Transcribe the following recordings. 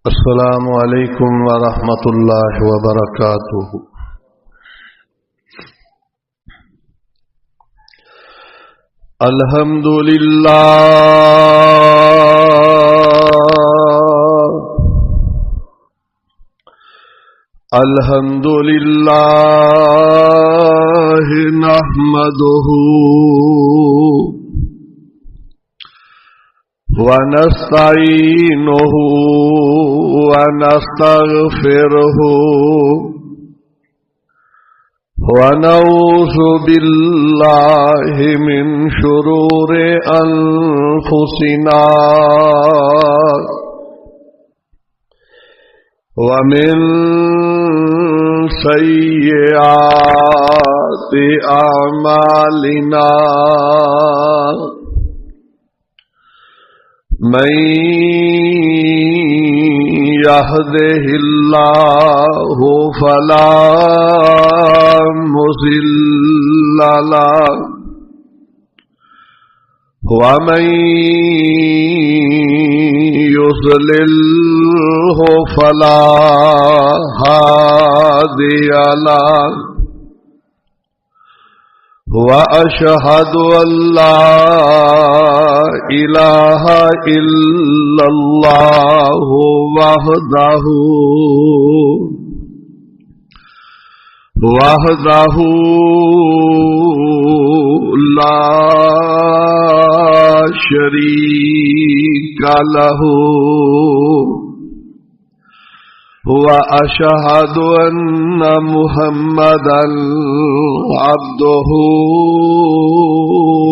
السلام علیکم ورحمۃ اللہ وبرکاتہ۔ الحمد للہ نحمدہ ونستعینہ ونستغفرہ ونعوذ باللہ من شرور انفسنا ومن سیئات اعمالنا من يهده الله فلا مضل له ومن يضلله فلا هادي له وأشهد أن لا إله إلا الله وحده لا شريك له وأشهد أن محمدًا عبده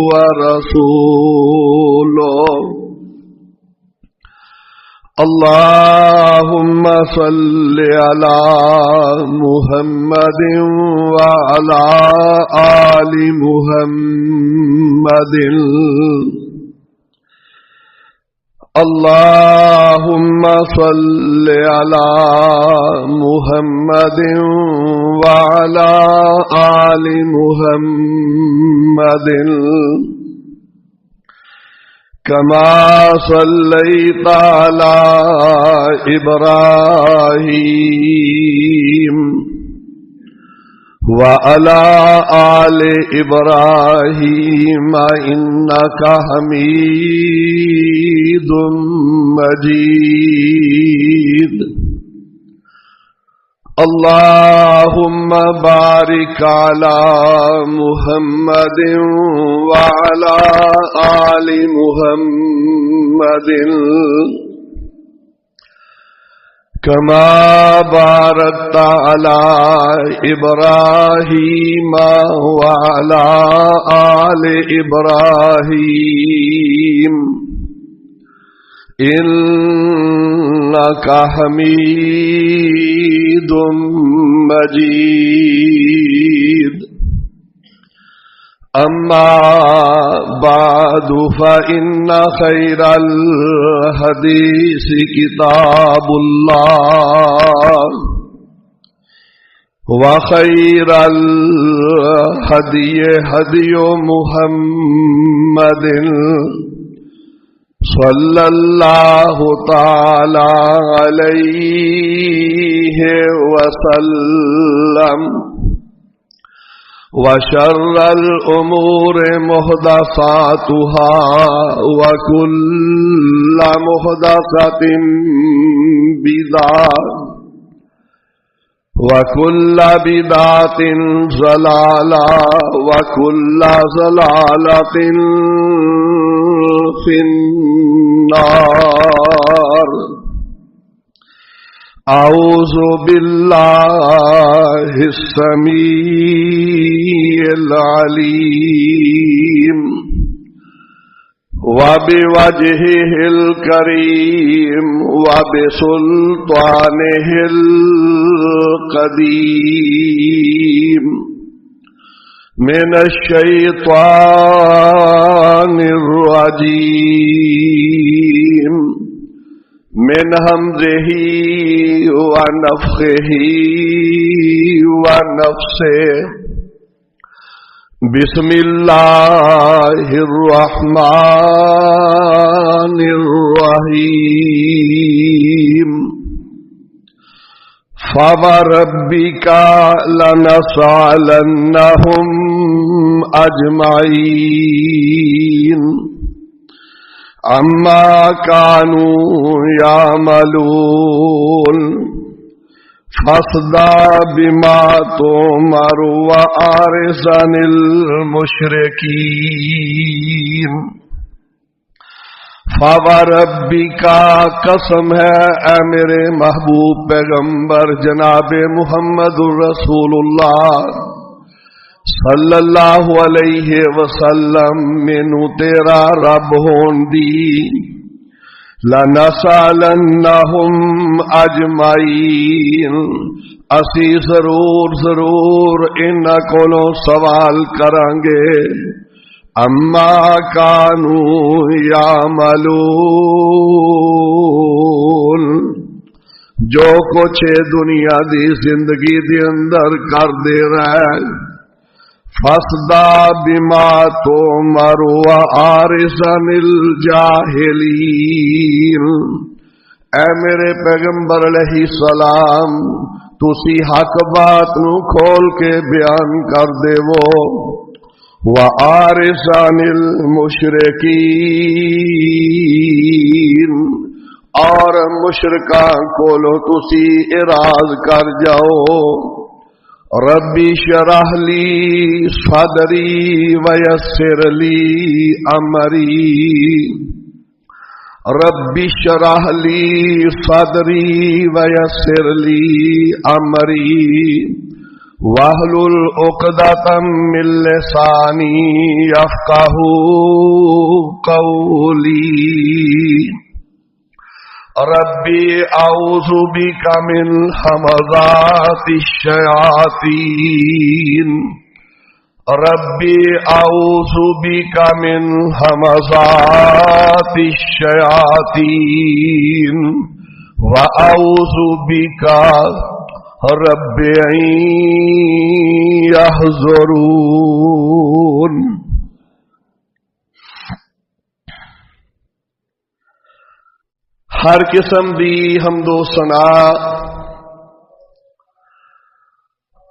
ورسوله اللهم صل على محمد وعلى آل محمد اللهم صل على محمد وعلى آل محمد كما صليت على إبراهيم وعلى آل إبراهيم إنك حميد مجيد اللهم بارك على محمد وعلى آل محمد كما باركت على إبراهيم وعلى آل إبراهيم إنك حميد مجيد أما بعد فإن خير الحديث كتاب الله وخير الهدي هدي محمد صلى الله تعالى عليه وسلم وشر الأمور محدثاتها وكل محدثة بدعة وكل بدعة ضلالة وكل ضلالة في النار أعوذ بالله السميع العليم وبوجهه الكريم وبسلطانه القديم من الشيطان الرجيم من همزه ونفخه ونفسه بسم اللہ الرحمن الرحیم فوربك لنسألنهم أجمعين عما كانوا يعملون فاصدع بما تؤمر وأعرض عن المشركين فوربک قسم ہے اے میرے محبوب پیغمبر جناب محمد الرسول اللہ صلی اللہ علیہ وسلم مینو تیرا رب ہون دی لنسألنہم اجمعین اسی ضرور انہاں کولوں سوال کرانگے اما کانوا یعملون جو کچھ دنیا دی زندگی دی اندر کر دے رہے فاصدع بما تؤمر وأعرض عن الجاہلین اے میرے پیغمبر علیہ السلام تسی حق بات نو کھول کے بیان کر دے وہ وَأَعْرِضْ عَنِ الْمُشْرِكِينَ اور مشرکان کولو تسی اراض کر جاؤ ربی شرح لی صدری ویسر لی امری ربی شرح لی صدری ویسر لی امری واحلل عقدۃ من لسانی یفقہوا قولی ربی اعوذ بک من ہمزات الشیاطین ربی اعوذ بک من ہمزات الشیاطین واعوذ بک رب یحضرون ہر قسم دی حمد و ثنا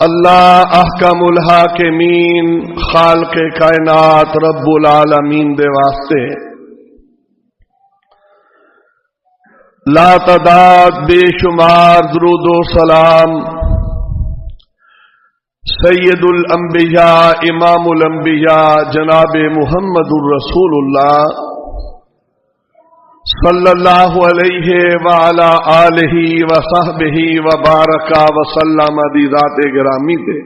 اللہ احکم الحاکمین خالق کائنات رب العالمین دے واسطے لا تعداد بے شمار درود و سلام سید الانبیاء امام الانبیاء جناب محمد الرسول اللہ صلی اللہ علیہ وعلا آلہ وصحبہ وبارک وسلم دی ذات گرامی دے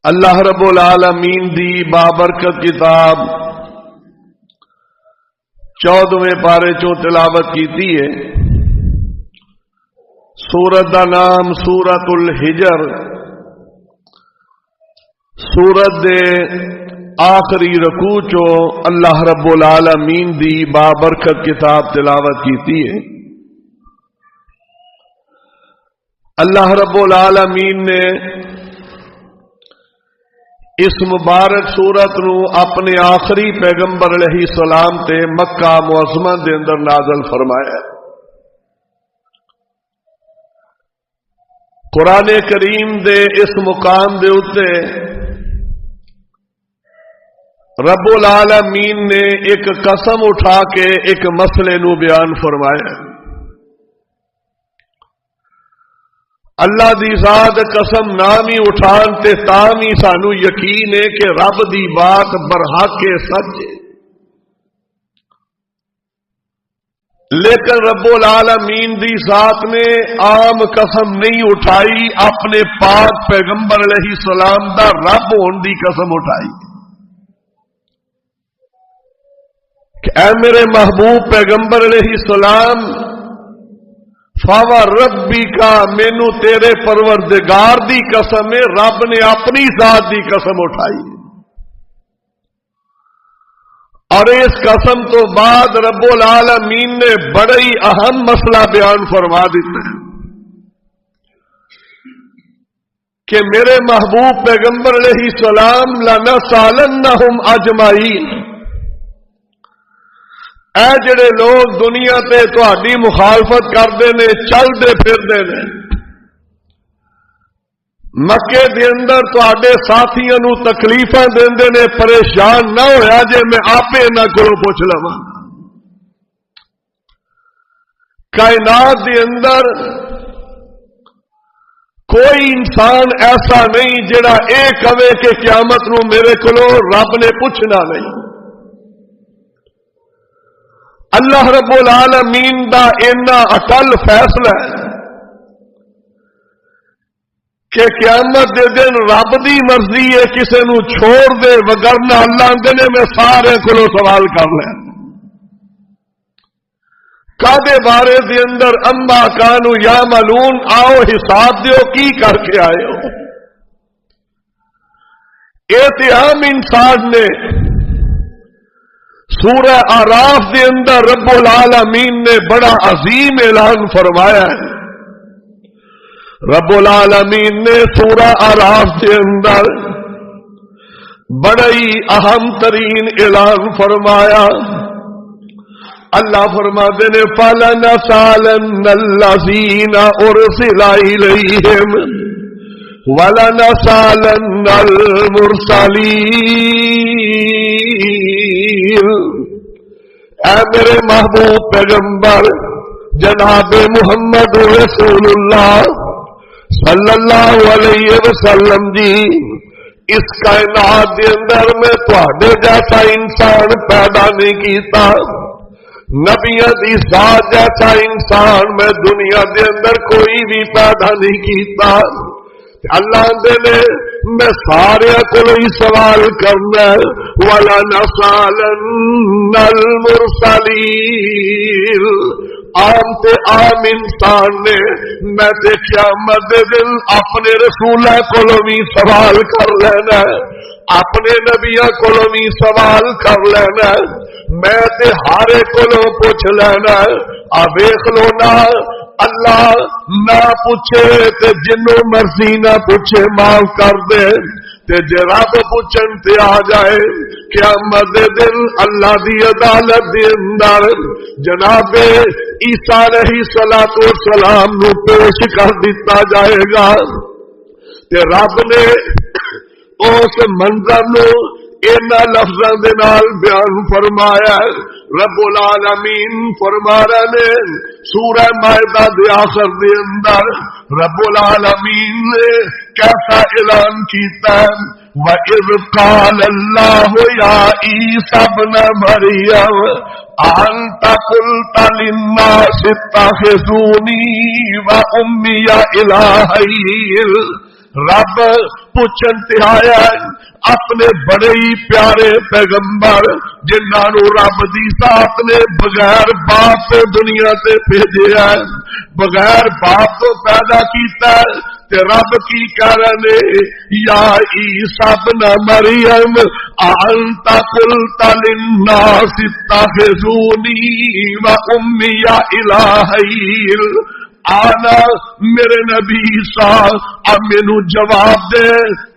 اللہ رب العالمین دی بابرکت کتاب 14ویں پارے چوں تلاوت کیتی ہے سورت دا نام سورت الحجر سورت دے آخری رکوع چوں اللہ رب العالمین دی بابرکت کتاب تلاوت کیتی ہے اللہ رب العالمین نے اس مبارک سورت نو اپنے آخری پیغمبر علیہ السلام تے مکہ معظمہ دے اندر نازل فرمایا ہے قرآن کریم دے اس مقام دے اتے رب العالمین نے ایک قسم اٹھا کے ایک مسئلے نو بیان فرمایا ہے اللہ دی ذات قسم نام ہی اٹھان تے تام ہی سانو یقین ہے کہ رب دی بات برحق کے سچ ہے لیکن رب العالمین دی ذات نے عام قسم نہیں اٹھائی اپنے پاک پیغمبر علیہ السلام دا رب ہون دی قسم اٹھائی کہ اے میرے محبوب پیغمبر علیہ السلام فوربک مینو تیرے پروردگار دی قسم ہے رب نے اپنی ذات دی قسم اٹھائی اور اس قسم تو بعد رب العالمین نے بڑا ہی اہم مسئلہ بیان فرما دیتا ہے کہ میرے محبوب پیغمبر علیہ السلام لنسألنہم اجمعین اے جڑے لوگ دنیا تے تہاڈی مخالفت کردے نے چلدے پھردے نے مکے دے اندر تہاڈے ساتھیاں نو تکلیفاں دیندے نے پریشان نہ ہویا جے میں آپے انہاں کولوں پوچھ لواں کائنات دے اندر کوئی انسان ایسا نہیں جڑا اے کہے کہ قیامت نو میرے کولوں رب نے پوچھنا نہیں اللہ رب العالمین دا اینا اٹل فیصلہ ہے کہ قیامت دے دن رب دی مرضی ہے کسے نو چھوڑ دے وگرنہ اللہ نے میں سارے کولوں سوال کر لیا کادے بارے دے اندر اما کانو یا ملون آؤ حساب دیو کی کر کے آئے ہو احتیام انسان نے سورہ اعراف دے اندر رب العالمین نے بڑا عظیم اعلان فرمایا ہے رب العالمین نے سورہ اعراف دے اندر بڑا ہی اہم ترین اعلان فرمایا اللہ فرماتے نے فَلَنَسْأَلَنَّ الَّذِينَ أُرْسِلَ إِلَيْهِمْ وَلَنَسْأَلَنَّ الْمُرْسَلِينَ اے میرے محبوب پیغمبر جناب محمد رسول اللہ صلی اللہ علیہ وسلم جی اس کائنات کے اندر میں تہاڈے جیسا انسان پیدا نہیں کیتا نبیوں کی ذات جیسا انسان میں دنیا دے اندر کوئی بھی پیدا نہیں کیتا اللہ دے نے میں سارے کو ہی سوال کرنا وَلَنَسْأَلَنَّ الْمُرْسَلِينَ عام تے عام انسان نے میں دیکھا مد دل اپنے رسولہ کو بھی سوال کر لینا اپنے نبیوں کو بھی سوال کر لینا میں تے ہارے کو پوچھ لینا ویکھ لو نا اللہ نہ پوچھے تے جنوں مرضی نہ پوچھے معاف کر دے تے جے رب پوچھن تے آ جائے قیامت دے دن اللہ دی عدالت دے اندر جناب عیسیٰ علیہ السلام نو پیش کر دیتا جائے گا تے رب نے اس منظر نو اینا لفظاں دے نال بیان فرمایا رب العالمین فرما رہے نے سورہ مائدہ دے آخر دے اندر رب العالمین نے کیسا اعلان کیتا ہے وَإِذْ قَالَ اللَّهُ يَا عِيسَى ابْنَ مَرْيَمَ أَنْتَ قُلْتَ لِلنَّاسِ اتَّخِذُونِي وَأُمِّيَ إِلَٰهَيْنِ رب پوچھن تے آیا اپنے بڑے ہی پیارے پیغمبر جنہاں نو رب دی ذات نے بغیر باپ تو دنیا تے بھیجیا ہے بغیر باپ تو پیدا کیتا ہے تے رب کی کہہ رہے یا عیسیٰ ابن مریم انت قلت للناس اتخذونی و امی الہین آنا میرے نبی عیسیٰ اب مینو جواب دے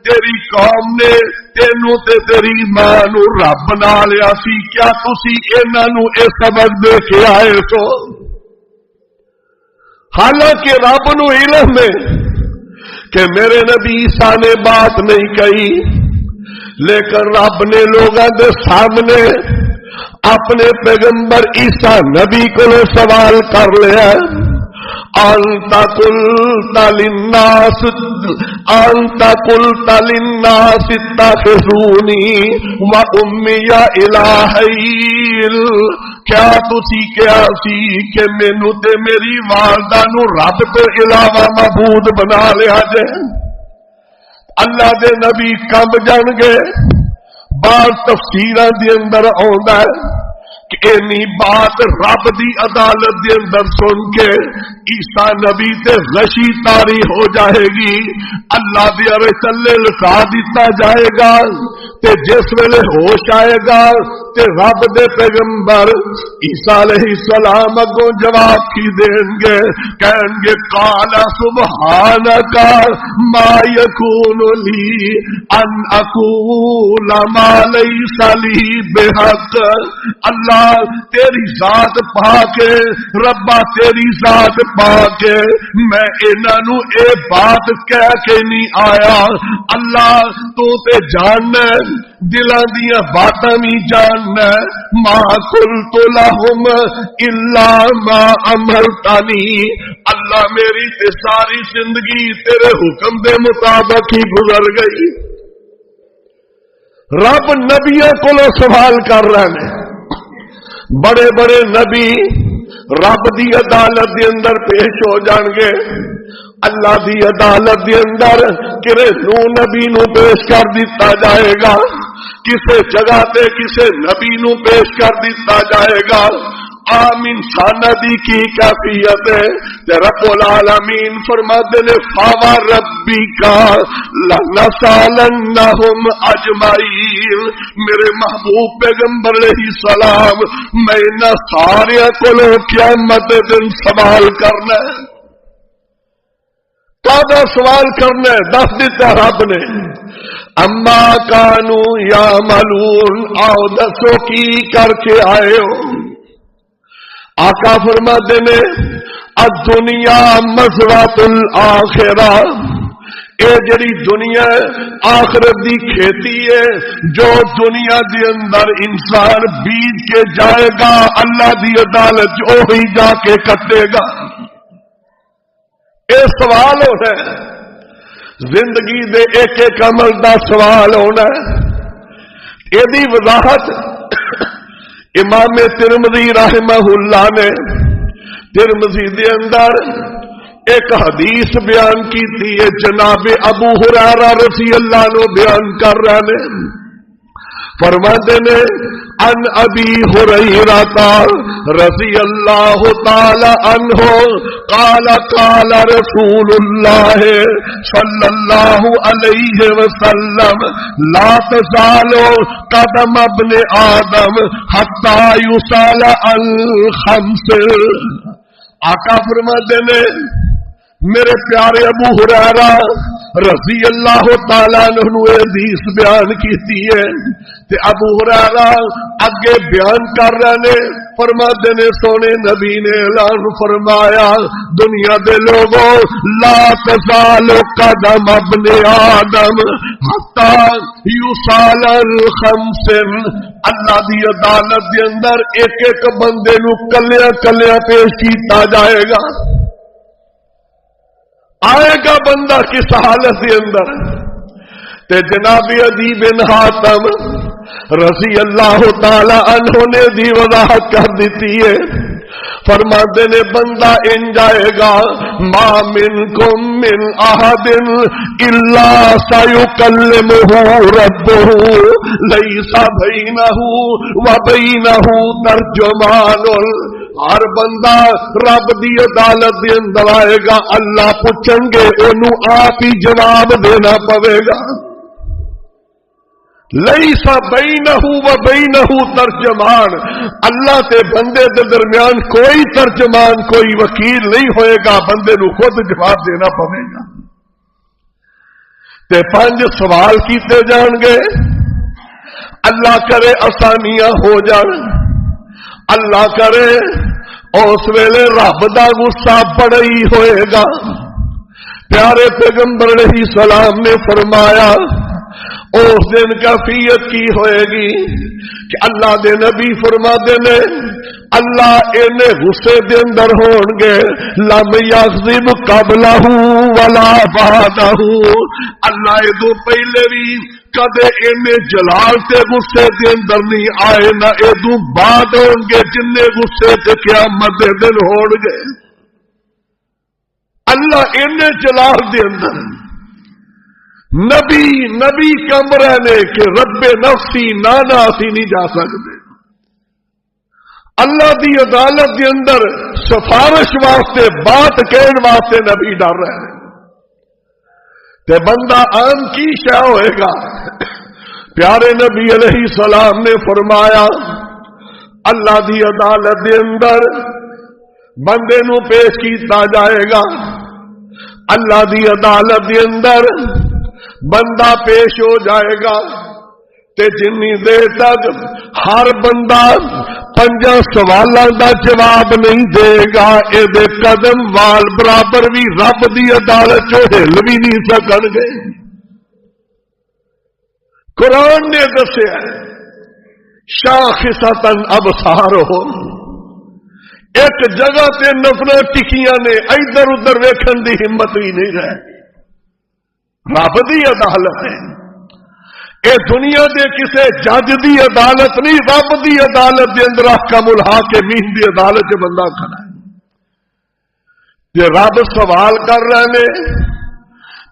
تیری قوم نے تینوں تے تیری ماں نو رب بنا لیا سی کیا تسی انہاں نو اے سبق دے کے آئے سو حالانکہ رب نو علم ہے کہ میرے نبی عیسیٰ نے بات نہیں کہی لیکن رب نے لوگوں کے سامنے اپنے پیغمبر عیسیٰ نبی کو سوال کر لیا انت قلت للناس اتخذونی و امی الہین کیا تسی کیا سی کہ مینوں تے میری والدہ نو رب تو علاوہ معبود بنا لیا جے اللہ دے نبی کم جان گے بعض تفسیراں دے اندر آوندا ہے کہ اینی بات رب دی عدالت دے اندر سن کے عیسیٰ نبی تے غشی طاری ہو جائے گی اللہ دے ارے چلے لٹا دیتا جائے گا تے جس ویلے ہوش آئے گا تے رب دے پیغمبر عیسیٰ علیہ السلام اگوں جواب کی دیں گے، کہیں گے قال سبحانک ما یکون لی ان اقول ما لیس لی بحق، اللہ تیری ذات پا کے، ربا تیری ذات پا کے میں انہاں نو اے بات کہہ کے نہیں آیا، اللہ تو تے جاننا دلاں دیاں باتاں بھی جاننا، ما قلت لہم الا ما امرتنی، اللہ میری تے ساری زندگی تیرے حکم دے مطابق ہی گزر گئی۔ رب نبیوں کو سوال کر رہے ہیں، بڑے بڑے نبی رب دی عدالت دے اندر پیش ہو جان گے، اللہ دی عدالت دے اندر کرے نو نبی نو پیش کر دیتا جائے گا، کسے جگہ تے کسے نبی نو پیش کر دیتا جائے گا۔ عام انسان دی کی کیفیت ہے تے رب العالمین فرماتے نے فاوا ربی کا لنسالنہم اجمعین، میرے محبوب پیغمبر علیہ السلام میں نہ سارے کو قیامت دن سوال کرنا ہے، کادا سوال کرنا ہے؟ دس دیتا رب نے، اما کانو یا ملون، آؤ دسو کی کر کے آئے ہو۔ آقا فرماتے نے الدنیا مزرعۃ الآخرہ، اے جڑی دنیا آخرت دی کھیتی ہے، جو دنیا دی اندر انسان بیج کے جائے گا اللہ دی عدالت وہی جا کے کٹے گا۔ اے سوال ہونا ہے، زندگی دے ایک ایک عمل دا سوال ہونا ہے۔ یہ دی وضاحت امام ترمذی رحمہ اللہ نے ترمذی دے اندر ایک حدیث بیان کی تھی، جناب ابو ہریرہ رضی اللہ عنہ بیان کر رہے ہیں، فرماتے نے ان ابی ہریرہ رضی اللہ تعالی عنہ قال قال رسول اللہ صلی اللہ علیہ وسلم لا تزال قدم ابن آدم حتی یسال عن خمس۔ آقا فرماتے نے میرے پیارے ابو ہریرہ رضی اللہ تعالیٰ عنہ حدیث بیان کیتی ہے تے ابو ہریرہ اگے بیان کر رہے نے، فرماتے نے سونے نبی نے اعلان فرمایا دنیا دے لوگوں لا تزال قدم ابن آدم حتی یسال الخمس، اللہ دی عدالت دے اندر ایک ایک بندے نو کلیاں کلیاں پیش کیتا جائے گا۔ آئے گا بندہ کس حالت کے اندر تے جناب عدی بن حاتم رضی اللہ تعالی عنہ نے دی وضاحت کر دیتی ہے، فرماتے نے بندہ ان جائے گا ما منکم من احد الا سیکلمہ ربہ لیس بینہ وبینہ ترجمان، ہر بندہ رب دی عدالت دے اندر آئے گا، اللہ پوچھیں گے انہوں آپ ہی جواب دینا پوے گا۔ لیس بینہ و بینہ ترجمان، اللہ تے بندے دے درمیان کوئی ترجمان کوئی وکیل نہیں ہوئے گا، بندے نو خود جواب دینا پوے گا۔ تے 5 سوال کیتے جان گے، اللہ کرے آسانیاں ہو جان، اللہ کرے اس ویلے رب دا غصہ بڑا ہی ہوئے گا۔ پیارے پیغمبر علیہ السلام نے فرمایا اس دن کیفیت کی ہوئے گی کہ اللہ دے نبی فرماتے نے اللہ اینے غصے دے اندر ہون گے لم یغضب قبلہ ولا بعدہ، اللہ ادو پہلے بھی کدے اینے جلال تے غصے دے اندر نہیں آئے، نہ ادو بعد ہون گے جن غصے تے قیامت دے دن ہون گے۔ اللہ اینے جلال دے اندر نبی کمرے نے کہ رب نفسی نانا سی نہیں جا سکتے، اللہ دی عدالت کے اندر سفارش واسطے بات کہن واسطے نبی ڈر رہے ہیں، تے بندہ عام کی شے ہوئے گا پیارے نبی علیہ السلام نے فرمایا اللہ دی عدالت دے اندر بندے نو پیش کیتا جائے گا، اللہ دی عدالت دے اندر بندہ پیش ہو جائے گا تے جنی دیر تک ہر بندہ 5 سوالاں دا جواب نہیں دے گا اے دے قدم وال برابر بھی رب دی عدالت چوں ہل بھی نہیں سکن گے۔ قرآن نے دسیا شاخصۃ ابصارہم، ایک جگہ تے نظراں ٹکیاں نے، ادھر ادھر ویکھن دی ہمت بھی نہیں رہی۔ رب دی عدالت ہے، اے دنیا دے کسے جج دی عدالت نہیں، رب دی عدالت دے اندر احکام الحاکمین دی عدالت چ بندہ کھڑا ہے۔ یہ رب سوال کر رہے نے،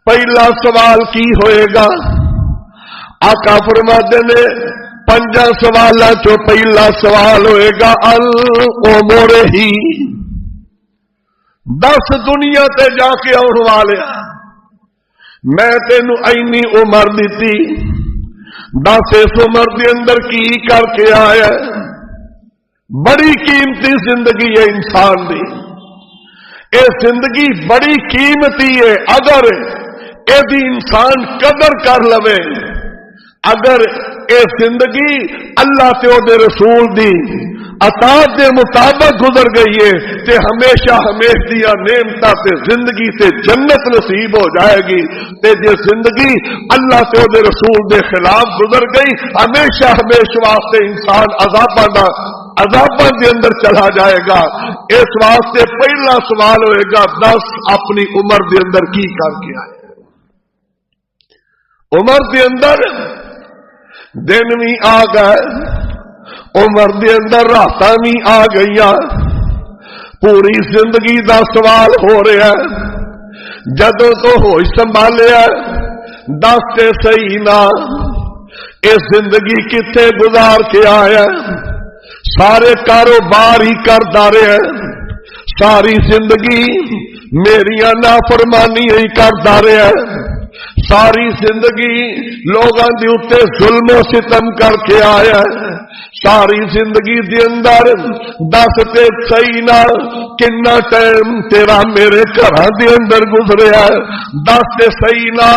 پہلا سوال کی ہوئے گا؟ آقا فرماتے نے 5 سوالاں چوں پہلا سوال ہوئے گا العمر ہی، 10 دنیا تے جا کے آن والیا میں تینوں اینی عمر دیتی، 10 اس عمر دے اندر کی کر کے آیا؟ بڑی قیمتی زندگی ہے انسان دی، اے زندگی بڑی قیمتی ہے، اگر اے دی انسان قدر کر لوے، اگر اے زندگی اللہ تے او دے رسول دی اطاعت دے مطابق گزر گئی ہے تے ہمیشہ دیا نعمتاں تے زندگی تے جنت نصیب ہو جائے گی، تے جے زندگی اللہ تے او دے رسول دے خلاف گزر گئی ہمیشہ واسطے انسان عذاباں دے اندر چلا جائے گا۔ اس واسطے پہلا سوال ہوئے گا 10 اپنی عمر دے اندر کی کر کے آئے؟ عمر دے اندر دن بھی آ گئے، عمر دے اندر راتاں بھی آ گئی، پوری زندگی دا سوال ہو رہا ہے۔ جدوں تو ہوش سنبھالیا 10 تے صحیح نہ، اے زندگی کتنے گزار کے آیا؟ سارے کاروبار ہی کردا رہا ہے، ساری زندگی میریاں نافرمانی ہی کردا رہا ہے، ساری زندگی لوگاں دے اوتے ظلم و ستم کر کے آیا ہے، ساری زندگی دے اندر 10 تے صحیح نہ کنا ٹائم تیرا میرے گھراں دے اندر گزریا ہے، 10 تے صحیح نہ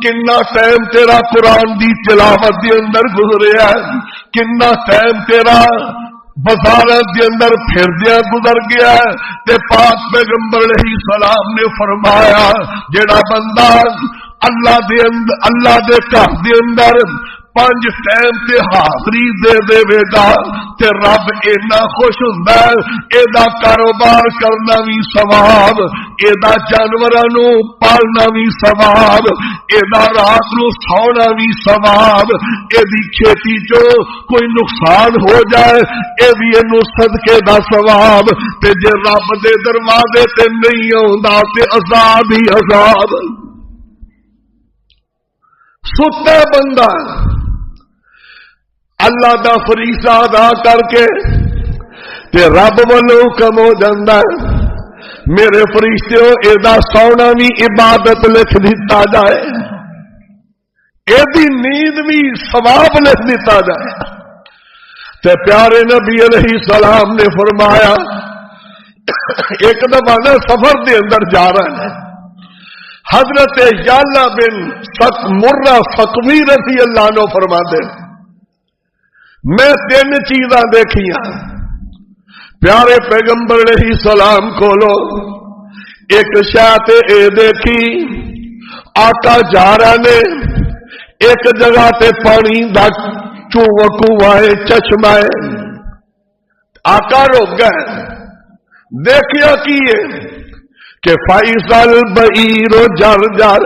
کنا ٹائم تیرا قرآن دی تلاوت دے اندر گزریا ہے، کنا ٹائم تیرا بازاراں دے اندر پھردیاں گزر گیا ہے۔ تے پاک پیغمبر علیہ السلام نے فرمایا جڑا بندہ اللہ دے گھر دے اندر 5 ٹائم تے حاضری دے وے گا تے رب اینا خوش ہوندا ہے، اے دا کاروبار کرنا بھی ثواب، اے دا جانوراں نو پالنا بھی ثواب، اے دا رات نو سونا بھی ثواب، اے دی کھیتی جو کوئی نقصان ہو جائے اے بھی اینو صدقے دا ثواب، تے جے رب دے دروازے تے نہیں آوندا تے عذاب ہی عذاب۔ ستا بندہ اللہ دا فریضہ ادا کر کے تے رب والوں حکم ہو جاندا ہے میرے فرشتیو اے دا سونا بھی عبادت لکھ دیتا جائے، اے دی نیند بھی ثواب لکھ دیتا جائے۔ تے پیارے نبی علیہ السلام نے فرمایا ایک دفعہ نہ سفر دے اندر جا رہا ہے، حضرت یعلا بن مرہ فقوی رضی اللہ عنہ فرماتے میں 3 چیزاں دیکھیاں پیارے پیغمبر علیہ السلام کولو، ایک شاہ اے دیکھی آقا جا رہے نے ایک جگہ تے پانی دا کنواں چشمہ ہے، آقا رک گئے، دیکھیا کی ہے کہ فیصل بعیر جر جر،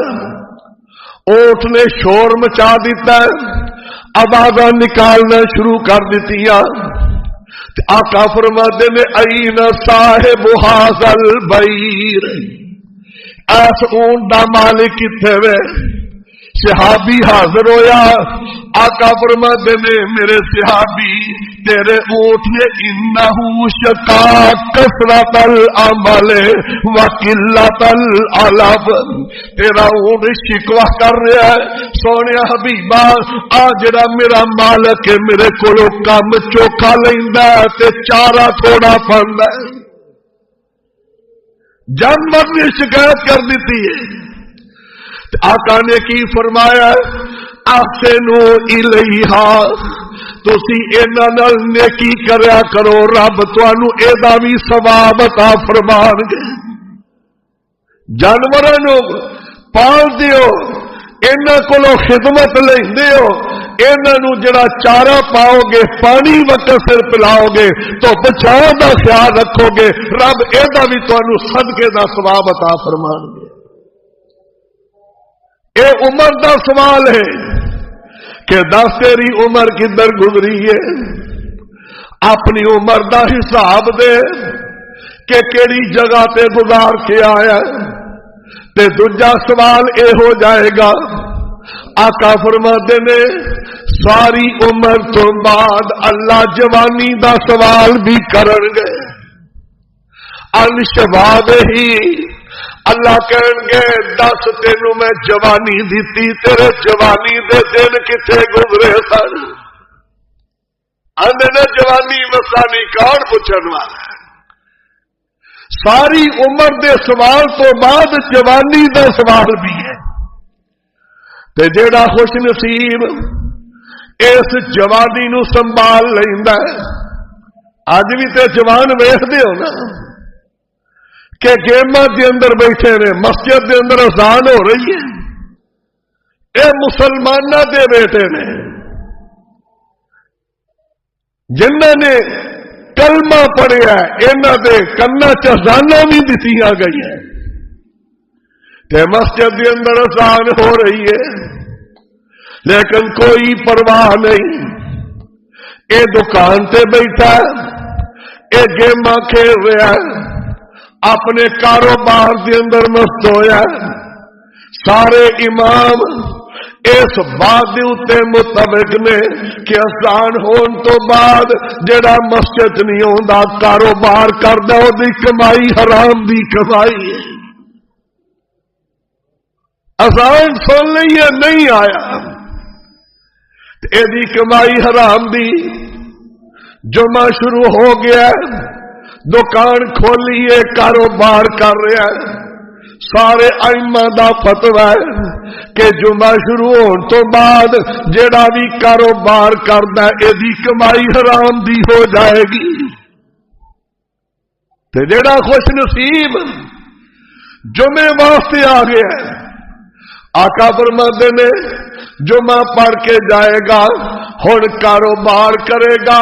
اونٹ نے شور مچا دیتا ہے، آوازاں نکالنا شروع کر دیتی، آقا فرماتے نے این صاحب ھذل بعیر، اس اونٹ دا مالک کتھے وے؟ صحابی حاضر ہویا، آقا فرماتے نے میرے صحابی تیرے اونٹ یہ انہو شقا کثرت العمل وقلت العلب، تیرا اونٹ شکوا کر رہا ہے سونے حبیبا، آ جڑا میرا مالک ہے میرے کولو کم چوکھا لیندا تے چارہ تھوڑا پاندا ہے۔ جانور نے شکایت کر دیتی ہے، آقا نے کی فرمایا احسنو الیہا، تسی انہاں نال نیکی کریا کرو، رب تانوں اے دا وی ثواب عطا فرمان گے۔ جانوراں نوں پال دیو، انہاں کولوں خدمت لیندے ہو، انہاں نوں جڑا چارہ پاؤ گے، پانی وقت سر پلاؤ گے تو بچاؤ دا خیال رکھو گے، رب اے دا وی تانوں صدقے دا ثواب عطا فرمان گے۔ اے عمر دا سوال ہے کہ دس تیری عمر کدھر گزری ہے، اپنی عمر دا حساب دے کہ کیڑی جگہ تے گزار کے آیا ہے۔ تے دوجا سوال اے ہو جائے گا، آقا فرماتے نے ساری عمر تو بعد اللہ جوانی دا سوال بھی کرن گے، الشباب ہی اللہ کہن گے دس تینوں میں جوانی دیتی، تیرے جوانی دے دن کتنے گزرے سن؟ آندے نے جوانی مسانی کون پوچھن والا ہے؟ ساری عمر دے سوال تو بعد جوانی دا سوال بھی ہے، تے جیڑا خوش نصیب اس جوانی نو سنبھال لیندا ہے، اج بھی تے جوان ویکھدے ہو نا کہ گیماں دے اندر بیٹھے نے، مسجد دے اندر اذان ہو رہی ہے، اے مسلماناں دے بیٹے نے جنہاں نے کلمہ پڑھیا ہے، انہاں دے کنا چ اذاناں بھی دتیاں گئی ہیں، تے مسجد دے اندر اذان ہو رہی ہے لیکن کوئی پرواہ نہیں، اے دکان تے بیٹھا ہے، اے گیماں کھیل رہا ہے، اپنے کاروبار دے اندر مست ہویا، سارے امام اس بات دے اتے متفق نے کہ اذان ہون تو بعد جڑا مسجد نہیں ہوندا کاروبار کردا او دی کمائی حرام دی کمائی ہے۔ اذان سن لئی ہے نہیں آیا اے دی کمائی حرام دی، جمعہ شروع ہو گیا ہے، دکان کھولیے کاروبار کر رہا ہے، سارے ائمہ دا فتوی ہے کہ جمعہ شروع ہون تو بعد جڑا بھی کاروبار کردا ہے اے دی کمائی حرام دی ہو جائے گی، تے جڑا خوش نصیب جمعے واسطے آ گیا ہے، آقا فرماتے نے جمعہ پڑھ کے جائے گا، ہن کاروبار کرے گا،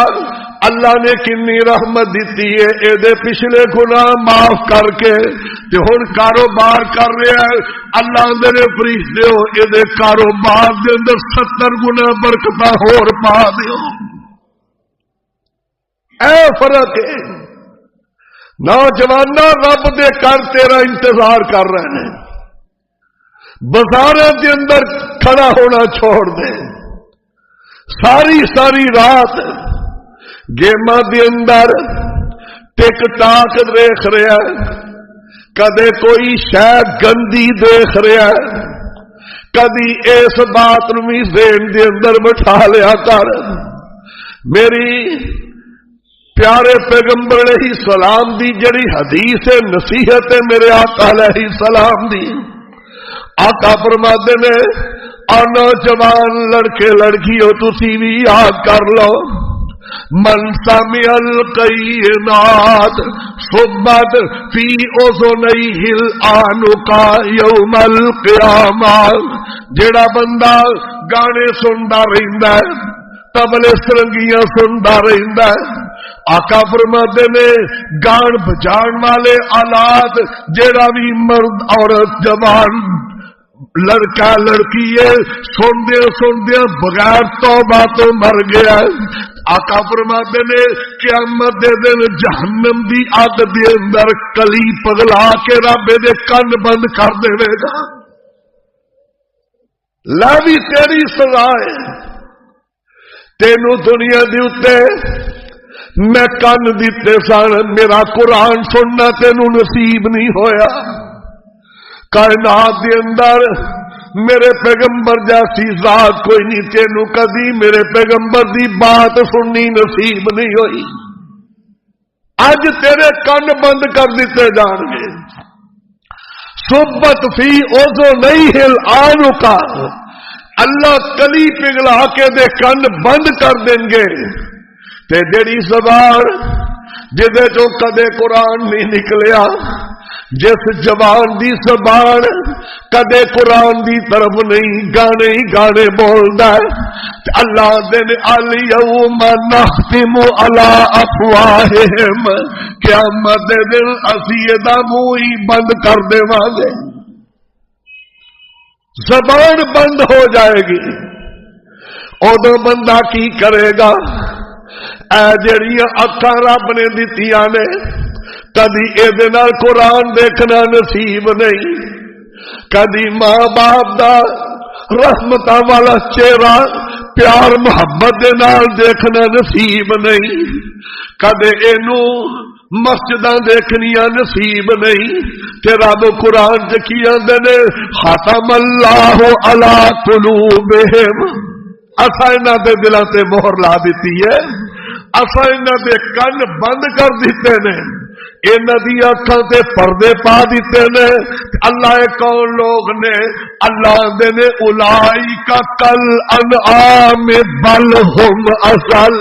اللہ نے کنی رحمت دیتی ہے، اے دے پچھلے گناہ معاف کر کے تے ہن کاروبار کر رہا ہے، اللہ دے فرشتے ہو اے دے کاروبار دے اندر 70 گنا برکتاں ہور پا دیو۔ اے فرق ہے، نوجواناں رب دے کر تیرا انتظار کر رہے ہیں، بازاراں دے اندر کھڑا ہونا چھوڑ دے، ساری رات گیماں دے اندر ٹک ٹاک دیکھ رہا ہے، کدے کوئی شے گندی دیکھ رہا ہے، کدی اس بات نو بھی ذہن دے اندر بٹھا لیا کر، میری پیارے پیغمبر علیہ السلام دی جڑی حدیث نصیحت ہے میرے آقا علیہ السلام دی، آقا فرماتے نے نوجوان لڑکے لڑکیو تسی بھی یاد کر لو، من سمع القینات صبت فی اذنیہ الآنقا یوم القیامہ، جڑا بندہ گانے سندا رہندا ہے، تبلے سرنگیاں سندا رہندا ہے، آقا فرماتے نے گان بجان والے آلات جڑا بھی مرد عورت جوان لڑکا لڑکی ہے سندے بغیر توبہ تو مر گیا، آقا فرماتے نے قیامت دے دن جہنم دی اگ دے اندر کلی پگلا کے رب دے کن بند کر دے گا۔ لا بھی تیری سزا ہے. تینوں دنیا دی اتے میں کن دیتے سن، میرا قرآن سننا تینوں نصیب نہیں ہویا. کائنات دے اندر میرے پیغمبر جیسی ذات کوئی نہیں، تینوں کدی میرے پیغمبر دی بات سننی نصیب نہیں ہوئی. اج تیرے کن بند کر دیتے جان گے. صبت فی اوزو نہیں ہل آنو کا، اللہ کلی پگھلا کے دے کن بند کر دیں گے. تے جڑی زبان جدے چوں کدے قرآن نہیں نکلیا، جس جوان دی زبان کدے قرآن دی طرف نہیں، گانے ہی گانے بولدا ہے. اللہ دن الیوم نختم علی افواہہم، قیامت دے دن اسی دا منہ ہی بند کر دیواں گے. زبان بند ہو جائے گی. ادو بندہ کی کرے گا؟ اے جڑیاں اکھاں رب نے دتیاں نے، کدی اے نال قرآن دیکھنا نصیب نہیں، کدی ماں باپ دا رحمتاں والا چہرہ پیار محبت دے نال دیکھنا نصیب نہیں، کدے اینو مسجداں دیکھنیاں نصیب نہیں. تے رب قرآن چ کی آندے نے ختم اللہ علی قلوبہم، اساں انہاں دے دلاں تے مہر لا دتی ہے، اساں انہاں دے کن بند کر دیتے نے، انہاں دی اکھاں تے پردے پا دیتے نے. اللہ کون لوگ نے؟ اللہ دے نے اولئک کل انعام بل ہم اضل.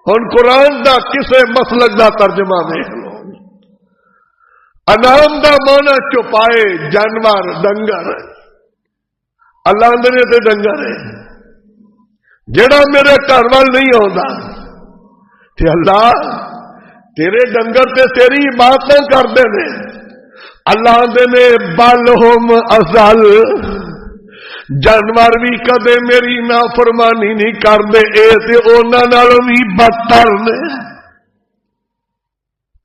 ہن قرآن دا کسے مسلک دا ترجمہ دیکھ لو. انعام دا مانا چوپائے، جانور، ڈنگر. اللہ نے تے ڈنگر ہے جڑا میرے گھر وال نہیں آتا، تے اللہ تیرے ڈنگر تے تیری عبادتیں کرتے ہیں. اللہ نے بل ہم اضل، جانور بھی کدے میری نافرمانی نہیں کرتے، اے تے انہاں نالوں بھی بدتر نے.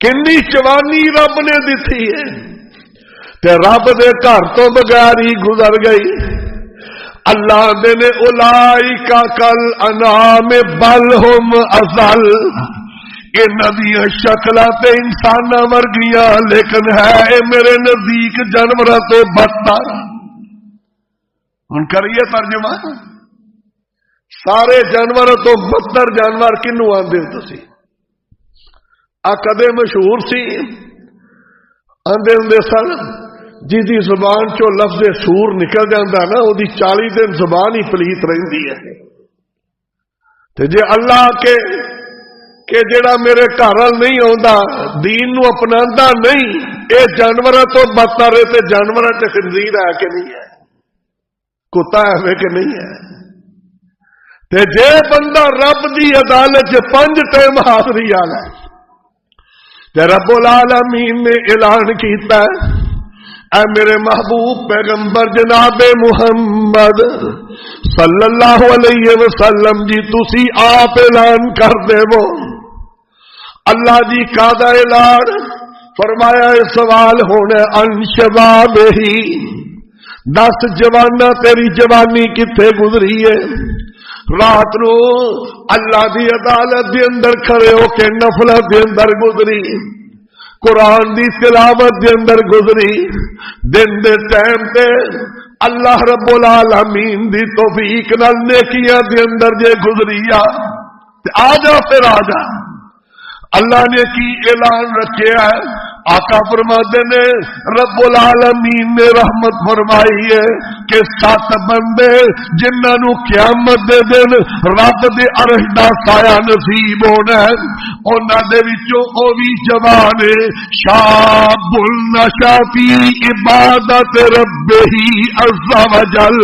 کنی جوانی رب نے دتی ہے تے رب دے گھر تو بغیر ہی گزر گئی. اللہ دے نے اولئک کل انعام بل ہم اضل، انہاں دیاں شکلاں تے انساناں ورگیاں لیکن ہے میرے نزدیک جانوراں تو بدتر. ہن کریے ترجمہ، سارے جانوراں تو بدتر جانور کنوں آندے ہو تسی؟ کدے مشہور سی، آندے ہوندے سن جی زبان چو لفظ سور نکل جاتا نا، وہ 40 دن زبان ہی پلیت رہندی ہے. تے جے اللہ کہ جڑا میرے گھر نہیں آندا، دین نو اپناندا نہیں، اے جانوراں تو بدتر ہے. تے جانوراں تے خنزیر ہے کہ نہیں ہے، کتا ہے کہ نہیں ہے. تے جے بندہ رب دی عدالت 5 ٹائم حاضری آلا ہے، تے رب العالمین نے اعلان کیتا ہے اے میرے محبوب پیغمبر جناب محمد صلی اللہ علیہ وسلم جی تسی آپ اعلان کر دے وہ. اللہ جی کا دا اعلان فرمایا سوال ہونے ان شباب ہی، 10 جوانا تیری جوانی کتھے گزری ہے؟ رات نو اللہ دی عدالت دے اندر کھڑے ہو کے نفلت دے اندر گزری، قرآن دی تلاوت دے اندر گزری، دن دے ٹائم تے اللہ رب العالمین دی توفیق نال نیکیاں دے اندر جے گزریا تے آ جا پھر آ جا. اللہ نے کی اعلان رکھیا ہے؟ آقا فرماتے نے رب العالمین نے رحمت فرمائی ہے کہ 7 بندے جنہاں نو قیامت دے دن رب دے عرش دا سایہ نصیب ہونا ہے، انہاں دے وچوں او وی جوان شاب نشا فی عبادت ربہ عز وجل،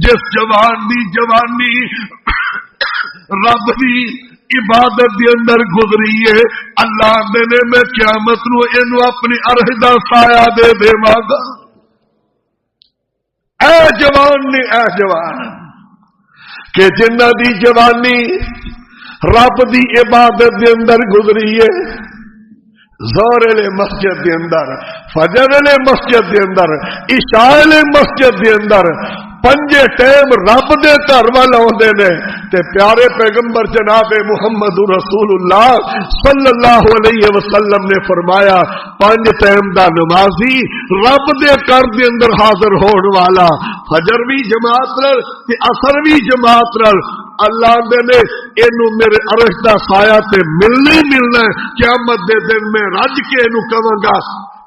جس جوان دی جوانی رب دی عبادت دے اندر گزری ہے، اللہ نے میں قیامت نو اینو اپنی عرش دا سایہ دے دیواں گا. اے جوان نے اے جوان کہ جنہ دی جوانی رب دی عبادت دے اندر گزری ہے، ظہر لے مسجد دے اندر، فجر لے مسجد دے اندر، عشاء لے مسجد دے اندر، پنجے ٹائم رب دے گھر وال آوندے نے تے پیارے پیغمبر جناب محمد رسول اللہ صلی اللہ علیہ وسلم نے فرمایا پنج ٹائم دا نمازی رب دے گھر دے اندر حاضر ہون والا، فجر بھی جماعت نال تے عصر بھی جماعت نال، اللہ دے نے اینو میرے عرش دا سایہ تے ملنا ہی ملنا ہے، قیامت دے دن میں رج کے اینو کہاں گا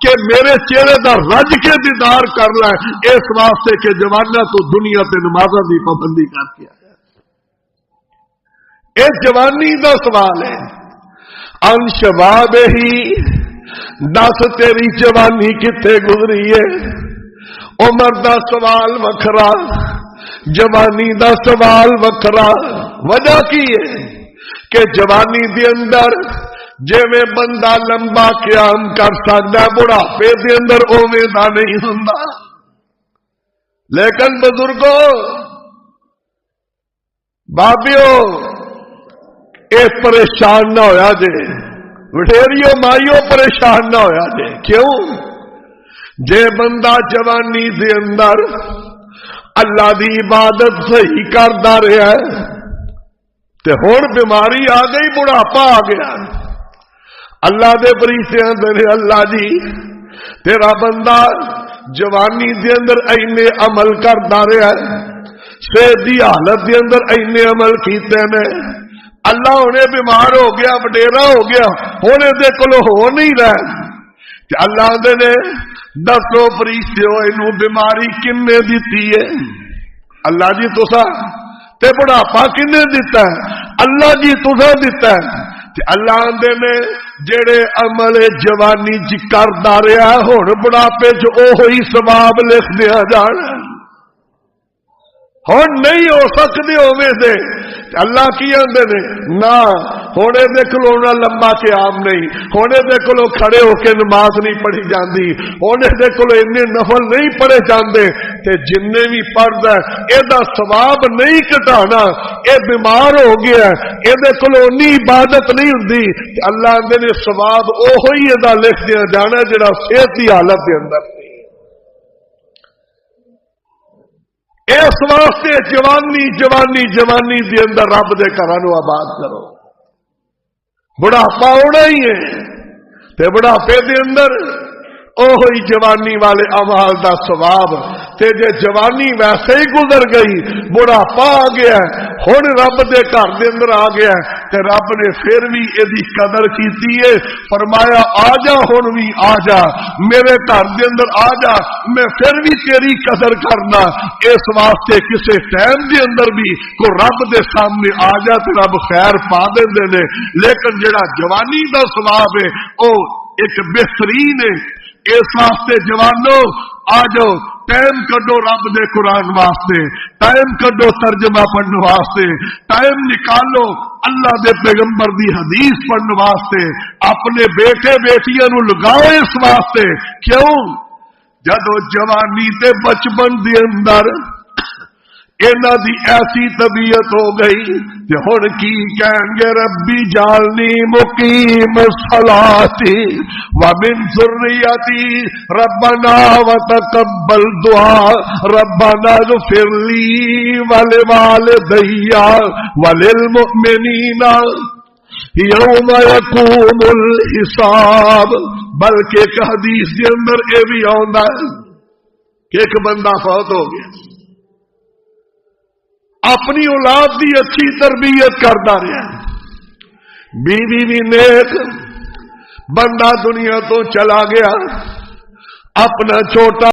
کہ میرے چہرے دا رج کے دیدار کر لے، اس واسطے کہ جوانا تو دنیا تے نمازاں دی پابندی کر کے آیا۔ اس جوانی دا سوال ہے، ان شباب ہی دس تیری جوانی کتے گزری ہے، عمر دا سوال وکھرا، جوانی دا سوال وکھرا۔ وجہ کی ہے کہ جوانی دے اندر جویں بندہ لمبا قیام کر سکتا بڑھاپے دے اندر اوویں دا نہیں ہوندا، لیکن بزرگوں بابیو اے پریشان نہ ہویا جے، وڈیریو مائیو پریشان نہ ہویا جے۔ کیوں؟ جے بندہ جوانی دے اندر اللہ دی عبادت صحیح کردا رہیا ہے تے ہن بیماری آ گئی، بڑھاپا آ گیا، اللہ دے فریشتے آندے اللہ جی تیرا بندہ جوانی دے اندر اینے عمل کردا رہیا ہے، صحت دی حالت دے اندر اینے عمل کیتے نے، اللہ ہونے بیمار ہو گیا، وڈیرا ہو گیا، ہونے دے کولو ہو نہیں رہا تے اللہ دے نے دسو فریشتیو اینو بیماری کنے دتی ہے؟ اللہ جی تساں تے بڑھاپا کنے دتا ہے؟ اللہ جی تساں دتا ہے۔ تے اللہ آندے نے جڑے عمل جوانی چ کردا رہیا ہن بڑھاپے چ اوہی ثواب لکھ دیا جانا، ہن نہیں ہو سکدے اوویں دے۔ اللہ کی آندے نے نہ ہونے دے کولوں لمبا قیام نہیں، ہونے دے کولوں کھڑے ہو کے نماز نہیں پڑھی جاندی، ہونے دے کولوں اتنے نفل نہیں پڑھے جاندے تے جننے بھی پڑھدا اے دا ثواب نہیں گھٹانا، اے بیمار ہو گیا اے دے کولوں انی عبادت نہیں ہوندی، اللہ دے نے ثواب اوہی ادا لکھ دیا جانا جڑا صحت دی حالت دے اندر۔ اس واسطے جوانی جوانی جوانی دے اندر رب دے گھراں نو آباد کرو، بڑھاپا ہونا ہی ہے تے بڑھاپے دے اندر اوہی جوانی والے اعمال دا ثواب، تے جے جوانی ویسے ہی گزر گئی بڑھاپا آ گیا ہن رب دے گھر دے اندر آ گیا تے رب نے پھر بھی ایدی قدر کیتی ہے، فرمایا آ جا ہن بھی آ جا میرے گھر دے اندر آ جا، میں پھر بھی تیری قدر کرنا۔ اس واسطے کسے ٹائم دے اندر بھی کو رب دے سامنے آ جا تے رب خیر پا دیندے نے، لیکن جڑا جوانی دا ثواب ہے او ایک بہترین ہے۔ اس واسطے جوانو آ جاؤ، ٹائم کڈو رب دے قرآن واسطے، ٹائم کڈو ترجمہ پڑھنے واسطے، ٹائم نکالو اللہ دے پیغمبر دی حدیث پڑھنے واسطے، اپنے بیٹے بیٹیاں نو لگاؤ اس واسطے۔ کیوں؟ جدو جوانی تے بچپن دے اندر انہاں دی ایسی طبیعت ہو گئی کہ ہن کی کہیں گے ربی جعلنی مقیم الصلاۃ ومن ذریتی ربنا وتقبل دعاء ربنا اغفر لی ولوالدی وللمؤمنین یوم یقوم الحساب۔ بلکہ ایک حدیث کے اندر یہ بھی آندا ہے کہ ایک بندہ فوت ہو گیا، اپنی اولاد دی اچھی تربیت کرتا رہا، بیوی بھی نیک، بندہ دنیا تو چلا گیا، اپنا چھوٹا